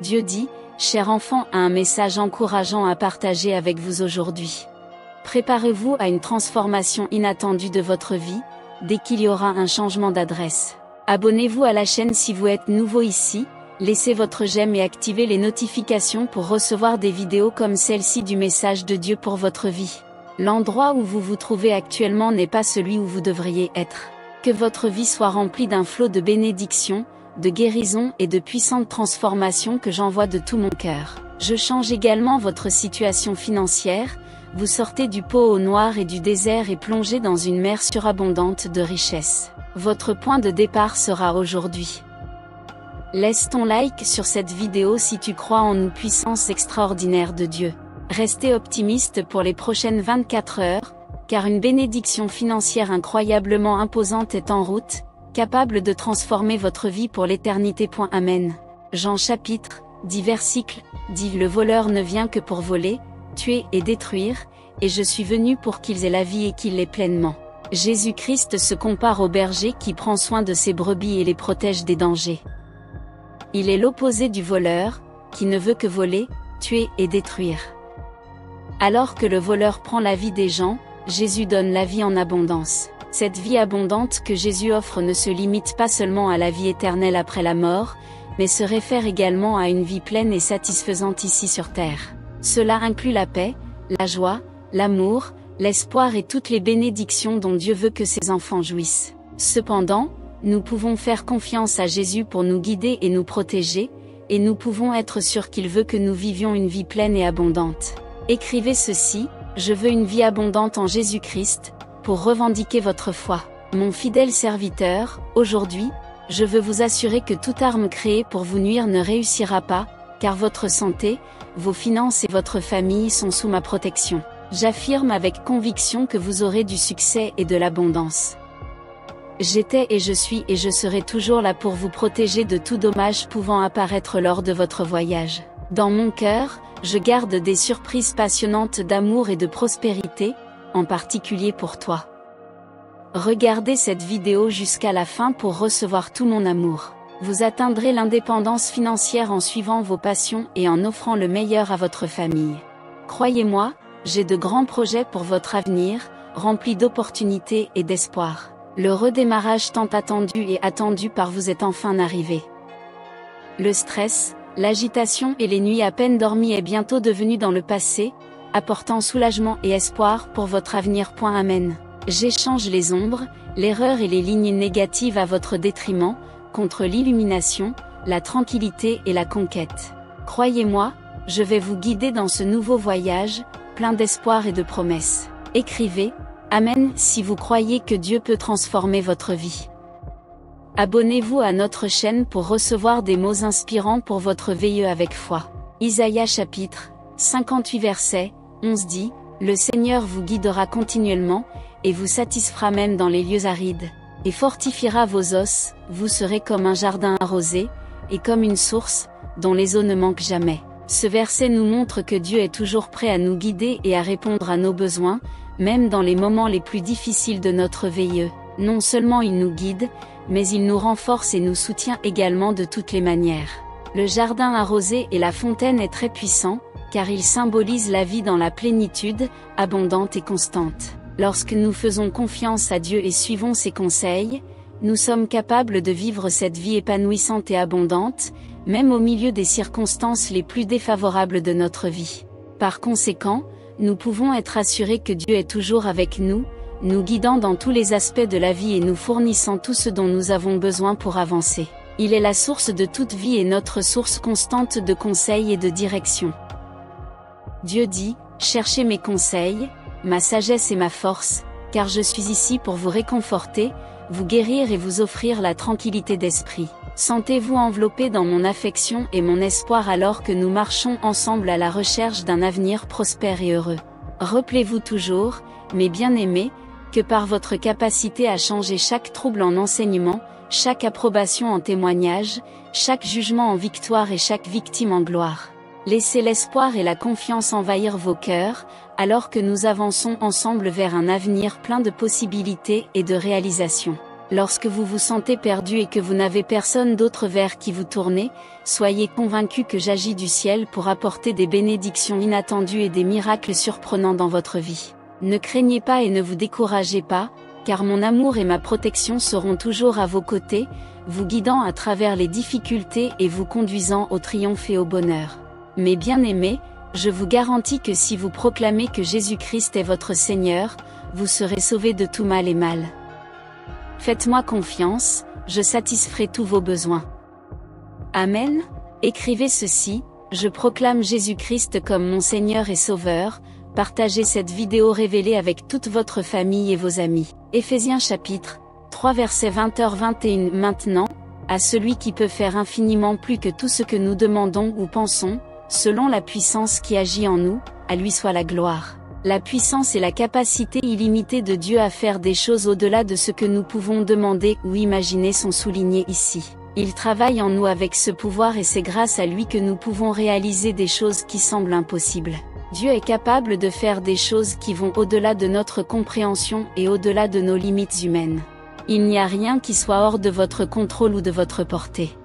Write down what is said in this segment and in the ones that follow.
Dieu dit, cher enfant, a un message encourageant à partager avec vous aujourd'hui. Préparez-vous à une transformation inattendue de votre vie, dès qu'il y aura un changement d'adresse. Abonnez-vous à la chaîne si vous êtes nouveau ici, laissez votre j'aime et activez les notifications pour recevoir des vidéos comme celle-ci du message de Dieu pour votre vie. L'endroit où vous vous trouvez actuellement n'est pas celui où vous devriez être. Que votre vie soit remplie d'un flot de bénédictions, de guérison et de puissantes transformations que j'envoie de tout mon cœur. Je change également votre situation financière, vous sortez du pot au noir et du désert et plongez dans une mer surabondante de richesses. Votre point de départ sera aujourd'hui. Laisse ton like sur cette vidéo si tu crois en une puissance extraordinaire de Dieu. Restez optimiste pour les prochaines 24 heures, car une bénédiction financière incroyablement imposante est en route, capable de transformer votre vie pour l'éternité. Amen. Jean chapitre 10 versicle, dit le voleur ne vient que pour voler, tuer et détruire, et je suis venu pour qu'ils aient la vie et qu'ils l'aient pleinement. Jésus-Christ se compare au berger qui prend soin de ses brebis et les protège des dangers. Il est l'opposé du voleur, qui ne veut que voler, tuer et détruire. Alors que le voleur prend la vie des gens, Jésus donne la vie en abondance. Cette vie abondante que Jésus offre ne se limite pas seulement à la vie éternelle après la mort, mais se réfère également à une vie pleine et satisfaisante ici sur terre. Cela inclut la paix, la joie, l'amour, l'espoir et toutes les bénédictions dont Dieu veut que ses enfants jouissent. Cependant, nous pouvons faire confiance à Jésus pour nous guider et nous protéger, et nous pouvons être sûrs qu'il veut que nous vivions une vie pleine et abondante. Écrivez ceci, je veux une vie abondante en Jésus-Christ, pour revendiquer votre foi. Mon fidèle serviteur, aujourd'hui, je veux vous assurer que toute arme créée pour vous nuire ne réussira pas, car votre santé, vos finances et votre famille sont sous ma protection. J'affirme avec conviction que vous aurez du succès et de l'abondance. J'étais et je suis et je serai toujours là pour vous protéger de tout dommage pouvant apparaître lors de votre voyage. Dans mon cœur, je garde des surprises passionnantes d'amour et de prospérité, en particulier pour toi. Regardez cette vidéo jusqu'à la fin pour recevoir tout mon amour. Vous atteindrez l'indépendance financière en suivant vos passions et en offrant le meilleur à votre famille. Croyez-moi, j'ai de grands projets pour votre avenir, remplis d'opportunités et d'espoir. Le redémarrage tant attendu et attendu par vous est enfin arrivé. Le stress, l'agitation et les nuits à peine dormies est bientôt devenu dans le passé, apportant soulagement et espoir pour votre avenir. Amen. J'échange les ombres, l'erreur et les lignes négatives à votre détriment, contre l'illumination, la tranquillité et la conquête. Croyez-moi, je vais vous guider dans ce nouveau voyage, plein d'espoir et de promesses. Écrivez, Amen si vous croyez que Dieu peut transformer votre vie. Abonnez-vous à notre chaîne pour recevoir des mots inspirants pour votre veilleux avec foi. Isaïe chapitre 58 verset 11 dit, le Seigneur vous guidera continuellement, et vous satisfera même dans les lieux arides, et fortifiera vos os, vous serez comme un jardin arrosé, et comme une source, dont les eaux ne manquent jamais. Ce verset nous montre que Dieu est toujours prêt à nous guider et à répondre à nos besoins, même dans les moments les plus difficiles de notre veilleux. Non seulement il nous guide, mais il nous renforce et nous soutient également de toutes les manières. Le jardin arrosé et la fontaine est très puissant, car il symbolise la vie dans la plénitude, abondante et constante. Lorsque nous faisons confiance à Dieu et suivons ses conseils, nous sommes capables de vivre cette vie épanouissante et abondante, même au milieu des circonstances les plus défavorables de notre vie. Par conséquent, nous pouvons être assurés que Dieu est toujours avec nous, nous guidant dans tous les aspects de la vie et nous fournissant tout ce dont nous avons besoin pour avancer. Il est la source de toute vie et notre source constante de conseils et de direction. Dieu dit, cherchez mes conseils, ma sagesse et ma force, car je suis ici pour vous réconforter, vous guérir et vous offrir la tranquillité d'esprit. Sentez-vous enveloppé dans mon affection et mon espoir alors que nous marchons ensemble à la recherche d'un avenir prospère et heureux. Rappelez-vous toujours, mes bien-aimés, que par votre capacité à changer chaque trouble en enseignement, chaque approbation en témoignage, chaque jugement en victoire et chaque victime en gloire. Laissez l'espoir et la confiance envahir vos cœurs, alors que nous avançons ensemble vers un avenir plein de possibilités et de réalisations. Lorsque vous vous sentez perdu et que vous n'avez personne d'autre vers qui vous tourner, soyez convaincus que j'agis du ciel pour apporter des bénédictions inattendues et des miracles surprenants dans votre vie. Ne craignez pas et ne vous découragez pas, car mon amour et ma protection seront toujours à vos côtés, vous guidant à travers les difficultés et vous conduisant au triomphe et au bonheur. Mes bien-aimés, je vous garantis que si vous proclamez que Jésus-Christ est votre Seigneur, vous serez sauvés de tout mal et mal. Faites-moi confiance, je satisferai tous vos besoins. Amen. Écrivez ceci, je proclame Jésus-Christ comme mon Seigneur et Sauveur. Partagez cette vidéo révélée avec toute votre famille et vos amis. Éphésiens chapitre 3 versets 20-21. Maintenant, à celui qui peut faire infiniment plus que tout ce que nous demandons ou pensons, selon la puissance qui agit en nous, à lui soit la gloire. La puissance et la capacité illimitée de Dieu à faire des choses au-delà de ce que nous pouvons demander ou imaginer sont soulignées ici. Il travaille en nous avec ce pouvoir et c'est grâce à lui que nous pouvons réaliser des choses qui semblent impossibles. Dieu est capable de faire des choses qui vont au-delà de notre compréhension et au-delà de nos limites humaines. Il n'y a rien qui soit hors de votre contrôle ou de votre portée.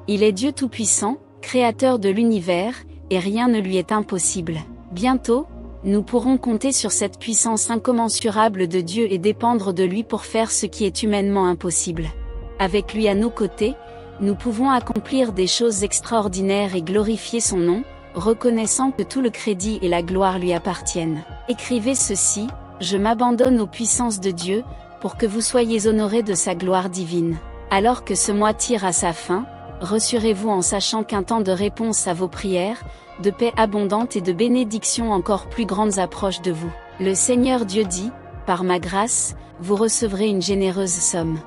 Il est Dieu Tout-Puissant, créateur de l'univers, et rien ne lui est impossible. Bientôt, nous pourrons compter sur cette puissance incommensurable de Dieu et dépendre de lui pour faire ce qui est humainement impossible. Avec lui à nos côtés, nous pouvons accomplir des choses extraordinaires et glorifier son nom, reconnaissant que tout le crédit et la gloire lui appartiennent. Écrivez ceci, je m'abandonne aux puissances de Dieu, pour que vous soyez honorés de sa gloire divine. Alors que ce mois tire à sa fin, rassurez-vous en sachant qu'un temps de réponse à vos prières, de paix abondante et de bénédictions encore plus grandes approche de vous. Le Seigneur Dieu dit, par ma grâce, vous recevrez une généreuse somme.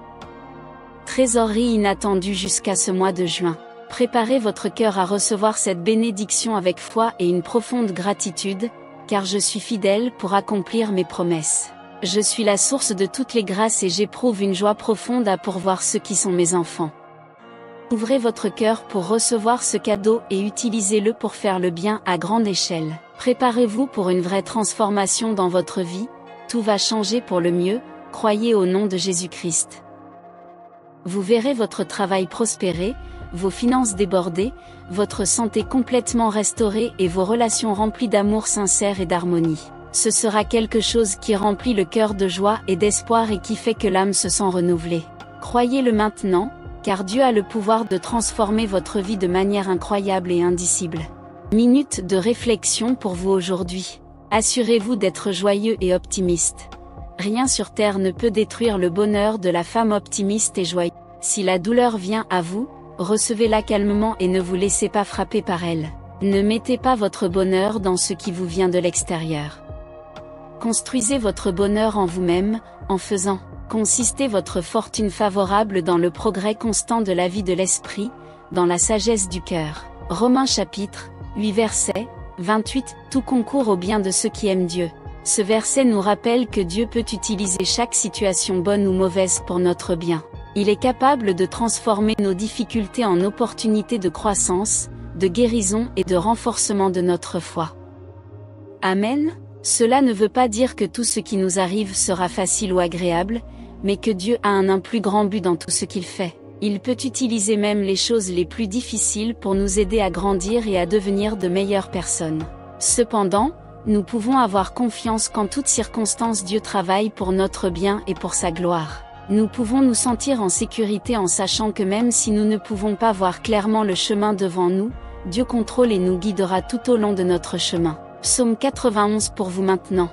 Trésorerie inattendue jusqu'à ce mois de juin. Préparez votre cœur à recevoir cette bénédiction avec foi et une profonde gratitude, car je suis fidèle pour accomplir mes promesses. Je suis la source de toutes les grâces et j'éprouve une joie profonde à pourvoir ceux qui sont mes enfants. Ouvrez votre cœur pour recevoir ce cadeau et utilisez-le pour faire le bien à grande échelle. Préparez-vous pour une vraie transformation dans votre vie, tout va changer pour le mieux, croyez au nom de Jésus-Christ. Vous verrez votre travail prospérer, vos finances déborder, votre santé complètement restaurée et vos relations remplies d'amour sincère et d'harmonie. Ce sera quelque chose qui remplit le cœur de joie et d'espoir et qui fait que l'âme se sent renouvelée. Croyez-le maintenant, car Dieu a le pouvoir de transformer votre vie de manière incroyable et indicible. Minute de réflexion pour vous aujourd'hui. Assurez-vous d'être joyeux et optimiste. Rien sur terre ne peut détruire le bonheur de la femme optimiste et joyeuse. Si la douleur vient à vous, recevez-la calmement et ne vous laissez pas frapper par elle. Ne mettez pas votre bonheur dans ce qui vous vient de l'extérieur. Construisez votre bonheur en vous-même, en faisant consister votre fortune favorable dans le progrès constant de la vie de l'esprit, dans la sagesse du cœur. Romains chapitre 8 verset 28. Tout concourt au bien de ceux qui aiment Dieu. Ce verset nous rappelle que Dieu peut utiliser chaque situation bonne ou mauvaise pour notre bien. Il est capable de transformer nos difficultés en opportunités de croissance, de guérison et de renforcement de notre foi. Amen. Cela ne veut pas dire que tout ce qui nous arrive sera facile ou agréable, mais que Dieu a un plus grand but dans tout ce qu'il fait. Il peut utiliser même les choses les plus difficiles pour nous aider à grandir et à devenir de meilleures personnes. Cependant, nous pouvons avoir confiance qu'en toutes circonstances Dieu travaille pour notre bien et pour sa gloire. Nous pouvons nous sentir en sécurité en sachant que même si nous ne pouvons pas voir clairement le chemin devant nous, Dieu contrôle et nous guidera tout au long de notre chemin. Psaume 91 pour vous maintenant.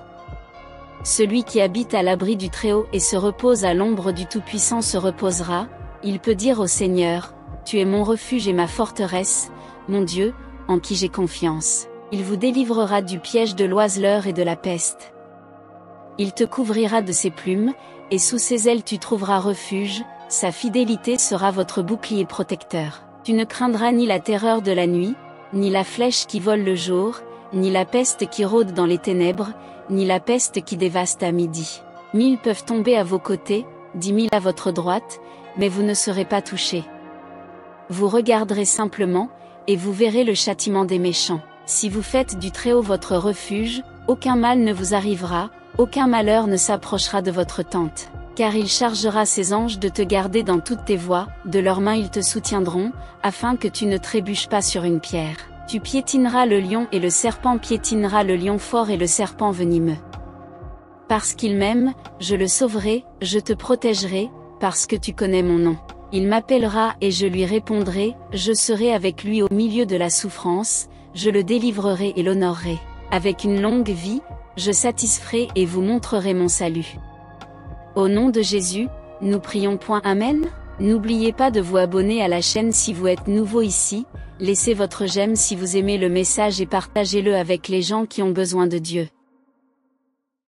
Celui qui habite à l'abri du Très-Haut et se repose à l'ombre du Tout-Puissant se reposera, il peut dire au Seigneur, tu es mon refuge et ma forteresse, mon Dieu, en qui j'ai confiance. Il vous délivrera du piège de l'oiseleur et de la peste. Il te couvrira de ses plumes, et sous ses ailes tu trouveras refuge, sa fidélité sera votre bouclier protecteur. Tu ne craindras ni la terreur de la nuit, ni la flèche qui vole le jour, ni la peste qui rôde dans les ténèbres, ni la peste qui dévaste à midi. 1000 peuvent tomber à vos côtés, 10 000 à votre droite, mais vous ne serez pas touchés. Vous regarderez simplement, et vous verrez le châtiment des méchants. Si vous faites du Très-Haut votre refuge, aucun mal ne vous arrivera, aucun malheur ne s'approchera de votre tente. Car il chargera ses anges de te garder dans toutes tes voies, de leurs mains ils te soutiendront, afin que tu ne trébuches pas sur une pierre. Tu piétineras le lion et le serpent piétinera le lion fort et le serpent venimeux. Parce qu'il m'aime, je le sauverai, je te protégerai, parce que tu connais mon nom. Il m'appellera et je lui répondrai, je serai avec lui au milieu de la souffrance, je le délivrerai et l'honorerai. Avec une longue vie, je satisferai et vous montrerai mon salut. Au nom de Jésus, nous prions. Amen. N'oubliez pas de vous abonner à la chaîne si vous êtes nouveau ici, laissez votre j'aime si vous aimez le message et partagez-le avec les gens qui ont besoin de Dieu.